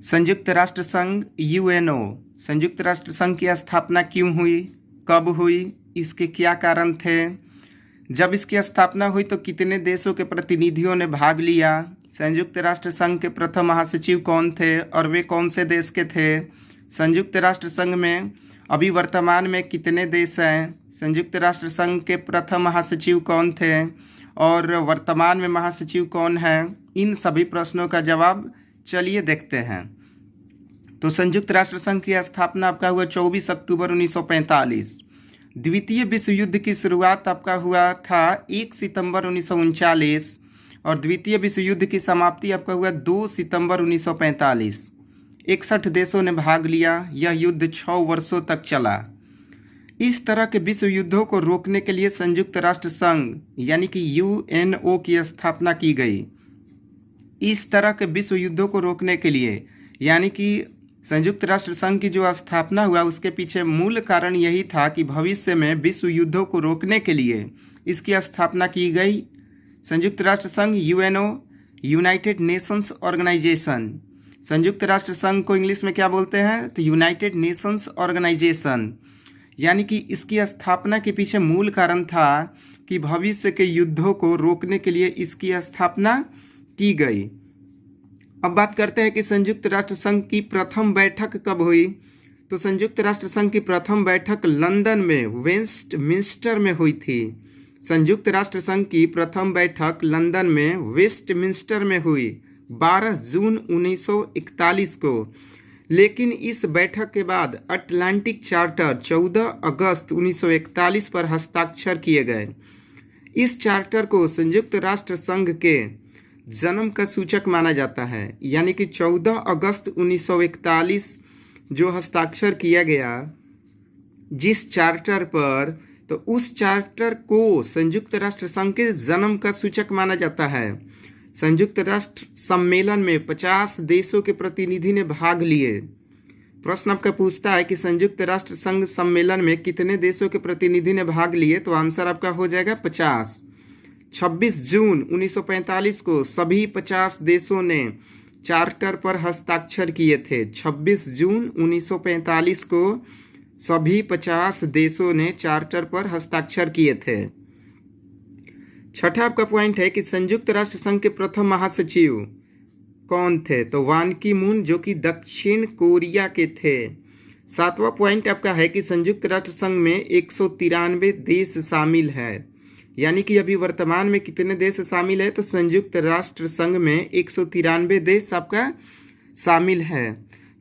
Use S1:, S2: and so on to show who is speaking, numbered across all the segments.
S1: संयुक्त राष्ट्र संघ यूएनओ संयुक्त राष्ट्र संघ की स्थापना क्यों हुई, कब हुई, इसके क्या कारण थे, जब इसकी स्थापना हुई तो कितने देशों के प्रतिनिधियों ने भाग लिया, संयुक्त राष्ट्र संघ के प्रथम महासचिव कौन थे और वे कौन से देश के थे, संयुक्त राष्ट्र संघ में अभी वर्तमान में कितने देश हैं, संयुक्त राष्ट्र संघ के प्रथम महासचिव कौन थे और वर्तमान में महासचिव कौन हैं, इन सभी प्रश्नों का जवाब चलिए देखते हैं। तो संयुक्त राष्ट्र संघ की स्थापना आपका हुआ 24 अक्टूबर 1945। द्वितीय विश्व युद्ध की शुरुआत आपका हुआ था 1 सितंबर 1939 और द्वितीय विश्व युद्ध की समाप्ति आपका हुआ 2 सितंबर 1945। 61 देशों ने भाग लिया। यह युद्ध 6 वर्षों तक चला। इस तरह के विश्व युद्धों को रोकने के लिए संयुक्त राष्ट्र संघ यानी कि यूएनओ की स्थापना की गई। इस तरह के विश्व युद्धों को रोकने के लिए यानी कि संयुक्त राष्ट्र संघ की जो स्थापना हुआ उसके पीछे मूल कारण यही था कि भविष्य में विश्व युद्धों को रोकने के लिए इसकी स्थापना की गई। संयुक्त राष्ट्र संघ यूएनओ यूनाइटेड नेशंस ऑर्गेनाइजेशन, संयुक्त राष्ट्र संघ को इंग्लिश में क्या बोलते हैं तो यूनाइटेड नेशंस ऑर्गेनाइजेशन, यानी कि इसकी स्थापना के पीछे मूल कारण था कि भविष्य के युद्धों को रोकने के लिए इसकी स्थापना की गई। अब बात करते हैं कि संयुक्त राष्ट्र संघ की प्रथम बैठक कब हुई। तो संयुक्त राष्ट्र संघ की प्रथम बैठक लंदन में वेस्टमिंस्टर में हुई थी। संयुक्त राष्ट्र संघ की प्रथम बैठक लंदन में वेस्टमिंस्टर में हुई 12 जून 1941 को। लेकिन इस बैठक के बाद अटलांटिक चार्टर 14 अगस्त 1941 पर हस्ताक्षर किए गए। इस चार्टर को संयुक्त राष्ट्र संघ के जन्म का सूचक माना जाता है, यानी कि 14 अगस्त 1941 जो हस्ताक्षर किया गया जिस चार्टर पर, तो उस चार्टर को संयुक्त राष्ट्र संघ के जन्म का सूचक माना जाता है। संयुक्त राष्ट्र सम्मेलन में 50 देशों के प्रतिनिधि ने भाग लिए। प्रश्न आपका पूछता है कि संयुक्त राष्ट्र संघ सम्मेलन में कितने देशों के प्रतिनिधि ने भाग लिए, तो आंसर आपका हो जाएगा 50। 26 जून 1945 को सभी 50 देशों ने चार्टर पर हस्ताक्षर किए थे। 26 जून 1945 को सभी 50 देशों ने चार्टर पर हस्ताक्षर किए थे। छठा आपका पॉइंट है कि संयुक्त राष्ट्र संघ के प्रथम महासचिव कौन थे, तो वान की मून जो कि दक्षिण कोरिया के थे। सातवां पॉइंट आपका है कि संयुक्त राष्ट्र संघ में 193 देश शामिल है, यानी कि अभी वर्तमान में कितने देश शामिल है, तो संयुक्त राष्ट्र संघ में 193 देश आपका शामिल है।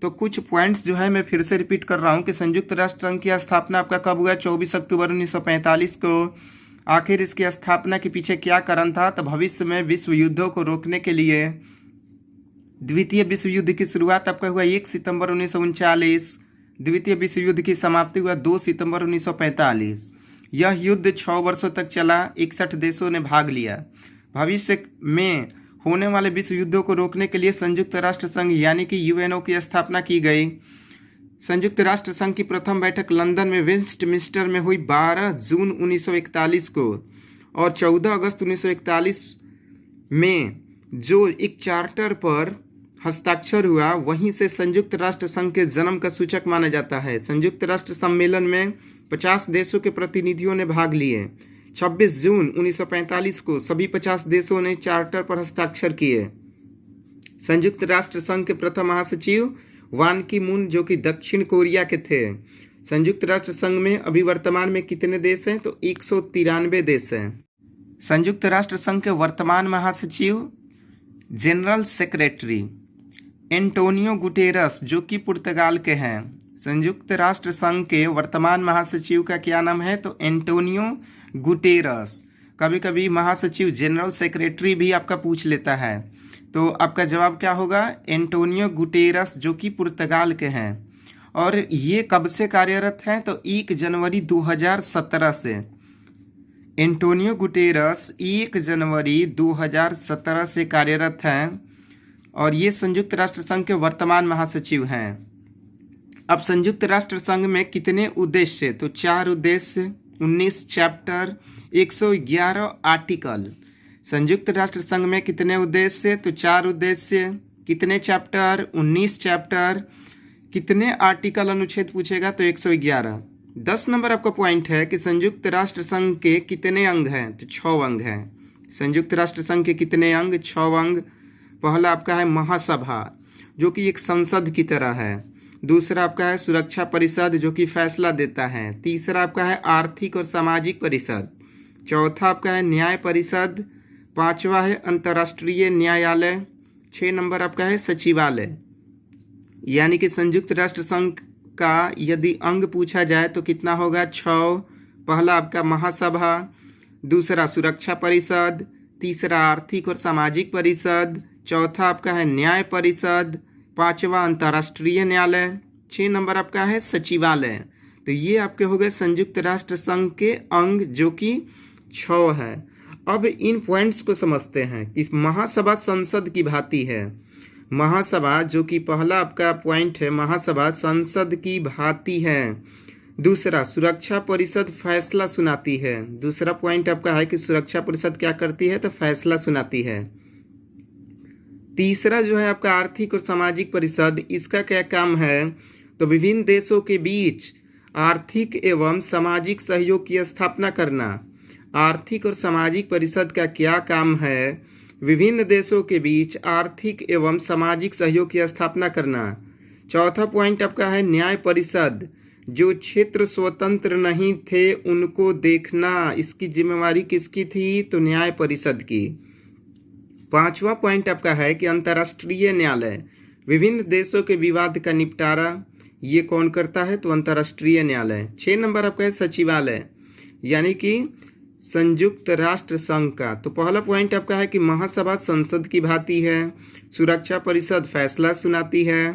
S1: तो कुछ पॉइंट्स जो है मैं फिर से रिपीट कर रहा हूँ कि संयुक्त राष्ट्र संघ की स्थापना आपका कब हुआ, 24 अक्टूबर 1945 को। आखिर इसकी स्थापना के पीछे क्या कारण था, तो भविष्य में विश्व युद्धों को रोकने के लिए। द्वितीय विश्व युद्ध की शुरुआत आपका हुआ 1 सितंबर 1939। द्वितीय विश्व युद्ध की समाप्ति हुआ 2 सितंबर 1945। यह युद्ध 6 वर्षों तक चला। 61 देशों ने भाग लिया। भविष्य में होने वाले विश्व युद्धों को रोकने के लिए संयुक्त राष्ट्र संघ यानी कि यूएनओ की स्थापना की गई। संयुक्त राष्ट्र संघ की प्रथम बैठक लंदन में वेस्टमिंस्टर में हुई 12 जून 1941 को और 14 अगस्त 1941 में जो एक चार्टर पर हस्ताक्षर हुआ वहीं से संयुक्त राष्ट्र संघ के जन्म का सूचक माना जाता है। संयुक्त राष्ट्र सम्मेलन में 50 देशों के प्रतिनिधियों ने भाग लिए। 26 जून 1945 को सभी 50 देशों ने चार्टर पर हस्ताक्षर किए। संयुक्त राष्ट्र संघ के प्रथम महासचिव वान की मून जो कि दक्षिण कोरिया के थे। संयुक्त राष्ट्र संघ में अभी वर्तमान में कितने देश हैं, तो 193 देश हैं। संयुक्त राष्ट्र संघ के वर्तमान महासचिव जनरल सेक्रेटरी एंटोनियो गुटेरस जो कि पुर्तगाल के हैं। संयुक्त राष्ट्र संघ के वर्तमान महासचिव का क्या नाम है, तो एंटोनियो गुटेरस। कभी कभी महासचिव जनरल सेक्रेटरी भी आपका पूछ लेता है, तो आपका जवाब क्या होगा, एंटोनियो गुटेरस जो कि पुर्तगाल के हैं। और ये कब से कार्यरत हैं, तो 1 जनवरी 2017 से। एंटोनियो गुटेरस 1 जनवरी 2017 से कार्यरत हैं और ये संयुक्त राष्ट्र संघ के वर्तमान महासचिव हैं। अब संयुक्त राष्ट्र संघ में कितने उद्देश्य, तो 4 उद्देश्य, 19 चैप्टर, 111 आर्टिकल। संयुक्त राष्ट्र संघ में कितने उद्देश्य, तो 4 उद्देश्य, कितने चैप्टर? 19 चैप्टर। कितने आर्टिकल अनुच्छेद पूछेगा तो 111। 10 नंबर आपका पॉइंट है कि संयुक्त राष्ट्र संघ के कितने अंग हैं? तो 6 अंग हैं। संयुक्त राष्ट्र संघ के कितने अंग? 6 अंग। पहला आपका है महासभा, जो कि एक संसद की तरह है। दूसरा आपका है सुरक्षा परिषद, जो कि फैसला देता है। तीसरा आपका है आर्थिक और सामाजिक परिषद। चौथा आपका है न्याय परिषद। पांचवा है अंतर्राष्ट्रीय न्यायालय। 6 नंबर आपका है सचिवालय। यानी कि संयुक्त राष्ट्र संघ का यदि अंग पूछा जाए तो कितना होगा? 6। पहला आपका महासभा, दूसरा सुरक्षा परिषद, तीसरा आर्थिक और सामाजिक परिषद, चौथा आपका है न्याय परिषद, पांचवा अंतर्राष्ट्रीय न्यायालय, 6 नंबर आपका है सचिवालय। तो ये आपके हो गए संयुक्त राष्ट्र संघ के अंग, जो कि 6 है। अब इन पॉइंट्स को समझते हैं कि महासभा संसद की भांति है। महासभा, जो कि पहला आपका पॉइंट है, महासभा संसद की भांति है। दूसरा सुरक्षा परिषद फैसला सुनाती है। दूसरा पॉइंट आपका है कि सुरक्षा परिषद क्या करती है? तो फैसला सुनाती है। तीसरा जो है आपका आर्थिक और सामाजिक परिषद, इसका क्या काम है? तो विभिन्न देशों के बीच आर्थिक एवं सामाजिक सहयोग की स्थापना करना। आर्थिक और सामाजिक परिषद का क्या काम है? विभिन्न देशों के बीच आर्थिक एवं सामाजिक सहयोग की स्थापना करना। चौथा पॉइंट आपका है न्याय परिषद, जो क्षेत्र स्वतंत्र नहीं थे उनको देखना। इसकी जिम्मेवारी किसकी थी? तो न्याय परिषद की। पांचवा पॉइंट आपका है कि अंतर्राष्ट्रीय न्यायालय, विभिन्न देशों के विवाद का निपटारा, ये कौन करता है? तो अंतर्राष्ट्रीय न्यायालय। 6 नंबर आपका है सचिवालय, यानी कि संयुक्त राष्ट्र संघ का। तो पहला पॉइंट आपका है कि महासभा संसद की भांति है। सुरक्षा परिषद फैसला सुनाती है।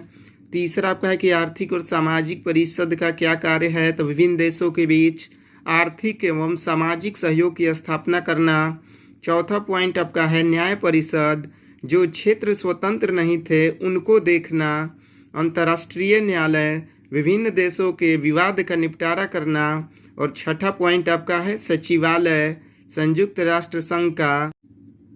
S1: तीसरा आपका है कि आर्थिक और सामाजिक परिषद का क्या कार्य है? तो विभिन्न देशों के बीच आर्थिक एवं सामाजिक सहयोग की स्थापना करना। चौथा पॉइंट आपका है न्याय परिषद, जो क्षेत्र स्वतंत्र नहीं थे उनको देखना। अंतर्राष्ट्रीय न्यायालय, विभिन्न देशों के विवाद का निपटारा करना। और छठा पॉइंट आपका है सचिवालय, संयुक्त राष्ट्र संघ का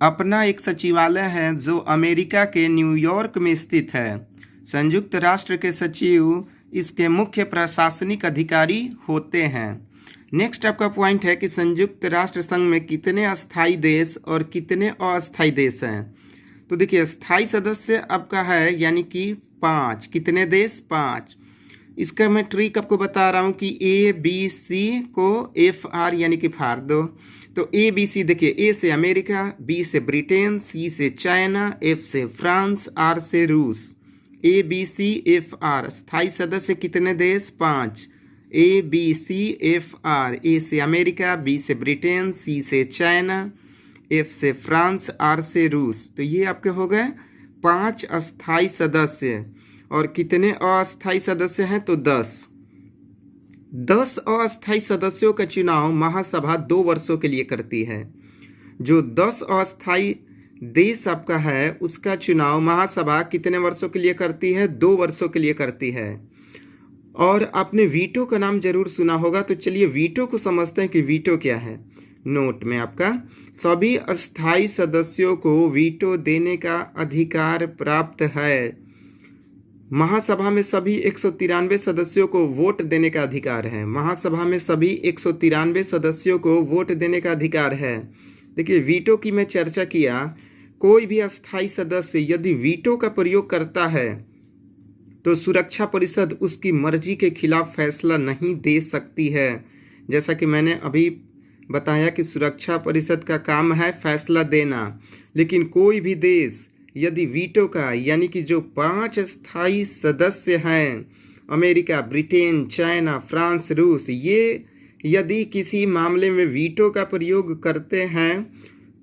S1: अपना एक सचिवालय है जो अमेरिका के न्यूयॉर्क में स्थित है। संयुक्त राष्ट्र के सचिव इसके मुख्य प्रशासनिक अधिकारी होते हैं। नेक्स्ट आपका पॉइंट है कि संयुक्त राष्ट्र संघ में कितने अस्थायी देश और कितने अस्थायी देश हैं? तो देखिए स्थायी सदस्य आपका है यानी कि 5। कितने देश? 5। इसका मैं ट्रिक आपको बता रहा हूँ कि ABC को FR यानी कि फाड़ दो। तो ABC देखिए, A से अमेरिका, B से ब्रिटेन, C से चाइना, F से फ्रांस, R से रूस। ABCFR स्थायी सदस्य कितने देश? 5। ABCFR, A से अमेरिका, B से ब्रिटेन, C से चाइना, F से फ्रांस, R से रूस। तो ये आपके हो गए 5 अस्थायी सदस्य। और कितने अस्थायी सदस्य हैं? तो 10। 10 अस्थायी सदस्यों का चुनाव महासभा 2 वर्षों के लिए करती है। जो 10 अस्थायी देश आपका है उसका चुनाव महासभा कितने वर्षों के लिए करती है? 2 वर्षों के लिए करती है। और आपने वीटो का नाम जरूर सुना होगा, तो चलिए वीटो को समझते हैं कि वीटो क्या है। नोट में आपका सभी अस्थायी सदस्यों को वीटो देने का अधिकार प्राप्त है। महासभा में सभी 193 सदस्यों को वोट देने का अधिकार है। महासभा में सभी 193 सदस्यों को वोट देने का अधिकार है। देखिए वीटो की मैं चर्चा किया, कोई भी अस्थायी सदस्य यदि वीटो का प्रयोग करता है तो सुरक्षा परिषद उसकी मर्जी के खिलाफ फैसला नहीं दे सकती है। जैसा कि मैंने अभी बताया कि सुरक्षा परिषद का काम है फैसला देना, लेकिन कोई भी देश यदि वीटो का यानी कि जो 5 स्थायी सदस्य हैं, अमेरिका, ब्रिटेन, चाइना, फ्रांस, रूस, ये यदि किसी मामले में वीटो का प्रयोग करते हैं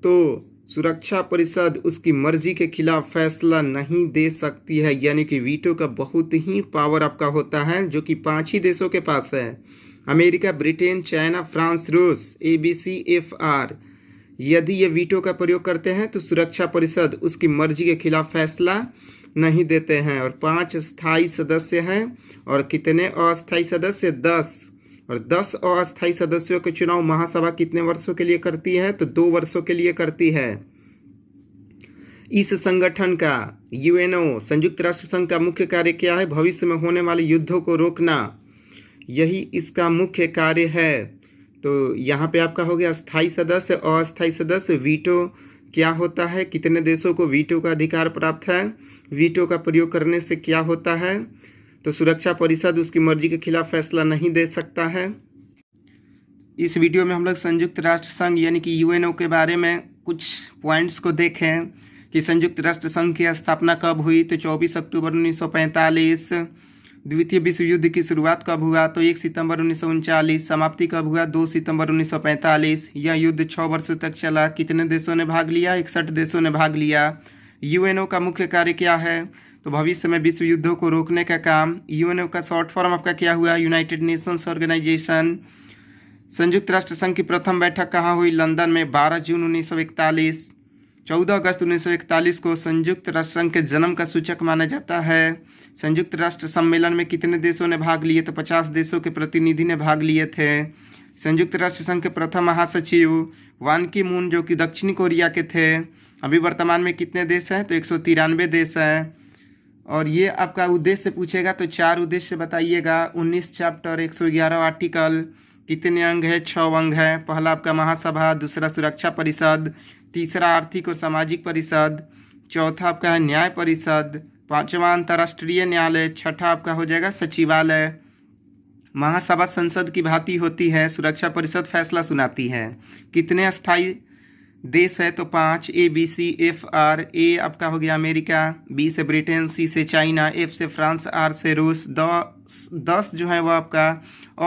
S1: तो सुरक्षा परिषद उसकी मर्जी के खिलाफ फैसला नहीं दे सकती है। यानी कि वीटो का बहुत ही पावर आपका होता है, जो कि 5 ही देशों के पास है, अमेरिका, ब्रिटेन, चाइना, फ्रांस, रूस, ABCFR। यदि ये वीटो का प्रयोग करते हैं तो सुरक्षा परिषद उसकी मर्जी के खिलाफ फैसला नहीं देते हैं। और 5 स्थायी सदस्य हैं और कितने अस्थायी सदस्य? 10। और 10 अस्थायी सदस्यों के चुनाव महासभा कितने वर्षों के लिए करती है? तो 2 वर्षों के लिए करती है। इस संगठन का यूएनओ संयुक्त राष्ट्र संघ का मुख्य कार्य क्या है? भविष्य में होने वाले युद्धों को रोकना, यही इसका मुख्य कार्य है। तो यहाँ पे आपका हो गया स्थायी सदस्य। अस्थायी सदस्य वीटो क्या होता है? कितने देशों को वीटो का अधिकार प्राप्त है? वीटो का प्रयोग करने से क्या होता है? तो सुरक्षा परिषद उसकी मर्जी के खिलाफ फैसला नहीं दे सकता है। इस वीडियो में हम लोग संयुक्त राष्ट्र संघ यानी कि यूएनओ के बारे में कुछ पॉइंट्स को देखें कि संयुक्त राष्ट्र संघ की स्थापना कब हुई। तो 24 अक्टूबर 1945। द्वितीय विश्व युद्ध की शुरुआत कब हुआ? तो 1 सितंबर 1939। समाप्ति कब हुआ? 2 सितंबर 1945। यह युद्ध 6 वर्षों तक चला। कितने देशों ने भाग लिया? 61 देशों ने भाग लिया। यूएनओ का मुख्य कार्य क्या है? तो भविष्य में विश्व युद्धों को रोकने का काम। यूएनओ का शॉर्ट फॉर्म आपका क्या हुआ? United Nations Organization. संयुक्त राष्ट्र संघ की प्रथम बैठक कहाँ हुई? लंदन में 12 जून 1941। 14 अगस्त 1941 को संयुक्त राष्ट्र संघ के जन्म का सूचक माना जाता है। संयुक्त राष्ट्र सम्मेलन में कितने देशों ने भाग लिए? तो 50 देशों के प्रतिनिधि ने भाग लिए थे। संयुक्त राष्ट्र संघ के प्रथम महासचिव वान की मून जो कि दक्षिणी कोरिया के थे। अभी वर्तमान में कितने देश हैं? तो 193 देश हैं। और ये आपका उद्देश्य पूछेगा तो 4 उद्देश्य बताइएगा। 19 चैप्टर, 111 आर्टिकल, कितने अंग है? 6 अंग है। पहला आपका महासभा, दूसरा सुरक्षा परिषद, तीसरा आर्थिक और सामाजिक परिषद, चौथा आपका है न्याय परिषद, पांचवा अंतर्राष्ट्रीय न्यायालय, छठा आपका हो जाएगा सचिवालय। महासभा संसद की भांति होती है। सुरक्षा परिषद फैसला सुनाती है। कितने अस्थायी देश है? तो 5। ABCFR। ए आपका हो गया अमेरिका, बी से ब्रिटेन, सी से चाइना, एफ से फ्रांस, आर से रूस। 10 जो है वो आपका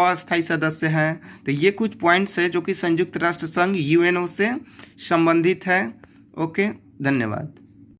S1: अस्थायी सदस्य हैं। तो ये कुछ पॉइंट्स है जो कि संयुक्त राष्ट्र संघ यूएनओ से संबंधित है। ओके, धन्यवाद।